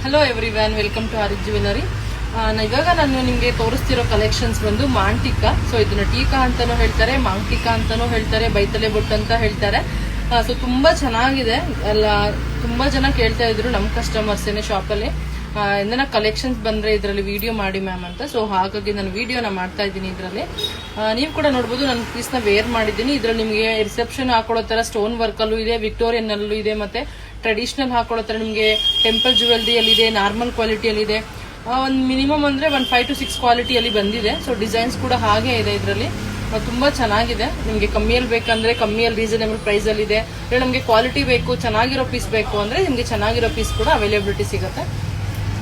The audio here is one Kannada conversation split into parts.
Hello everyone, welcome to Aarik jewellery. ಇವಾಗ ನಾನು ನಿಮಗೆ ತೋರಿಸ್ತಿರೋ ಕಲೆಕ್ಷನ್ಸ್ ಬಂದು ಮಾಂಟಿಕಾ. ಸೊ ಇದನ್ನ ಟೀಕಾ ಅಂತಾನೂ ಹೇಳ್ತಾರೆ, ಮಾಂಟಿಕಾ ಅಂತಾನೂ ಹೇಳ್ತಾರೆ, ಬೈತಲೆ ಬೊಟ್ಟು ಅಂತ ಹೇಳ್ತಾರೆ. ಸೊ ತುಂಬಾ ಚೆನ್ನಾಗಿದೆ. ಎಲ್ಲ ತುಂಬಾ ಜನ ಕೇಳ್ತಾ ಇದ್ರು ನಮ್ಮ ಕಸ್ಟಮರ್ಸ್ ಏನೇ ಶಾಪಲ್ಲಿ ಏನಾರ ಕಲೆಕ್ಷನ್ಸ್ ಬಂದ್ರೆ ಇದರಲ್ಲಿ ವಿಡಿಯೋ ಮಾಡಿ ಮ್ಯಾಮ್ ಅಂತ. ಸೊ ಹಾಗಾಗಿ ನಾನು ವಿಡಿಯೋನ ಮಾಡ್ತಾ ಇದ್ದೀನಿ. ಇದರಲ್ಲಿ ನೀವು ಕೂಡ ನೋಡ್ಬೋದು, ನನ್ನ ಪೀಸ್ ನ ವೇರ್ ಮಾಡಿದ್ದೀನಿ. ಇದ್ರಲ್ಲಿ ನಿಮಗೆ ರಿಸೆಪ್ಷನ್ ಹಾಕೊಳ್ಳೋ ತರ ಸ್ಟೋನ್ ವರ್ಕ್ ಅಲ್ಲೂ ಇದೆ, ವಿಕ್ಟೋರಿಯನ್ ಅಲ್ಲೂ ಇದೆ, ಮತ್ತೆ ಟ್ರೆಡಿಷನಲ್ ಹಾಕೊಳ್ಳೋ ತರ ನಿಮಗೆ ಟೆಂಪಲ್ ಜ್ಯುವೆಲರಿಯಲ್ಲಿ ಇದೆ, ನಾರ್ಮಲ್ ಕ್ವಾಲಿಟಿಯಲ್ಲಿ ಇದೆ. ಒಂದು ಮಿನಿಮಮ್ ಅಂದ್ರೆ 5 to 6 ಕ್ವಾಲಿಟಿಯಲ್ಲಿ ಬಂದಿದೆ. ಸೊ ಡಿಸೈನ್ಸ್ ಕೂಡ ಹಾಗೆ ಇದೆ. ಇದರಲ್ಲಿ ತುಂಬಾ ಚೆನ್ನಾಗಿದೆ. ನಿಮಗೆ ಕಮ್ಮಿಯಲ್ಲಿ ಬೇಕಂದ್ರೆ ಕಮ್ಮಿಯಲ್ಲಿ ರೀಸನೇಬಲ್ ಪ್ರೈಸ್ ಅಲ್ಲಿ ಇದೆ. ನಮಗೆ ಕ್ವಾಲಿಟಿ ಬೇಕು, ಚೆನ್ನಾಗಿರೋ ಪೀಸ್ ಬೇಕು ಅಂದ್ರೆ ನಿಮಗೆ ಚೆನ್ನಾಗಿರೋ ಪೀಸ್ ಕೂಡ ಅವೈಲೇಬಿಲಿಟಿ ಸಿಗುತ್ತೆ.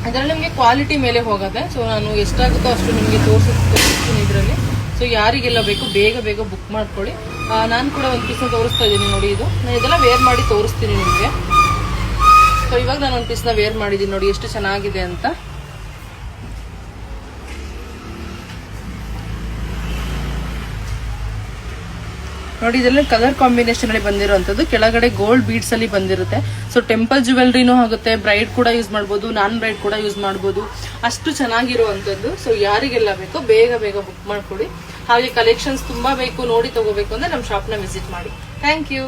ಇದರಲ್ಲಿ ನಿಮಗೆ ಕ್ವಾಲಿಟಿ ಮೇಲೆ ಹೋಗುತ್ತೆ. ಸೊ ನಾನು ಎಷ್ಟಾಗುತ್ತೋ ಅಷ್ಟು ನಿಮಗೆ ತೋರಿಸ್ತೀನಿ ಇದರಲ್ಲಿ. ಸೊ ಯಾರಿಗೆಲ್ಲ ಬೇಕು ಬೇಗ ಬೇಗ ಬುಕ್ ಮಾಡ್ಕೊಳ್ಳಿ. ನಾನು ಕೂಡ ಒಂದು ಪೀಸ್ನ ತೋರಿಸ್ತಾ ಇದ್ದೀನಿ ನೋಡಿ. ಇದು ನಾನು ಇದೆಲ್ಲ ವೇರ್ ಮಾಡಿ ತೋರಿಸ್ತೀನಿ ನಿಮಗೆ. ಸೊ ಇವಾಗ ನಾನು ಒಂದು ಪೀಸ್ನ ವೇರ್ ಮಾಡಿದ್ದೀನಿ ನೋಡಿ ಎಷ್ಟು ಚೆನ್ನಾಗಿದೆ ಅಂತ. ನೋಡಿ ಇದೆಲ್ಲ ಕಲರ್ ಕಾಂಬಿನೇಷನ್ ಅಲ್ಲಿ ಬಂದಿರುವಂತದ್ದು. ಕೆಳಗಡೆ ಗೋಲ್ಡ್ ಬೀಡ್ಸ್ ಅಲ್ಲಿ ಬಂದಿರುತ್ತೆ. ಸೊ ಟೆಂಪಲ್ ಜ್ಯುವೆಲರಿನೂ ಆಗುತ್ತೆ, ಬ್ರೈಡ್ ಕೂಡ ಯೂಸ್ ಮಾಡಬಹುದು, ನಾನ್ ಬ್ರೈಡ್ ಕೂಡ ಯೂಸ್ ಮಾಡಬಹುದು. ಅಷ್ಟು ಚೆನ್ನಾಗಿರುವಂತದ್ದು. ಸೊ ಯಾರಿಗೆಲ್ಲ ಬೇಕೋ ಬೇಗ ಬೇಗ ಬುಕ್ ಮಾಡ್ಕೊಡಿ. ಹಾಗೆ ಕಲೆಕ್ಷನ್ಸ್ ತುಂಬಾ ಬೇಕು, ನೋಡಿ ತಗೋಬೇಕು ಅಂದ್ರೆ ನಮ್ಮ ಶಾಪ್ ನ ವಿಸಿಟ್ ಮಾಡಿ. Thank you.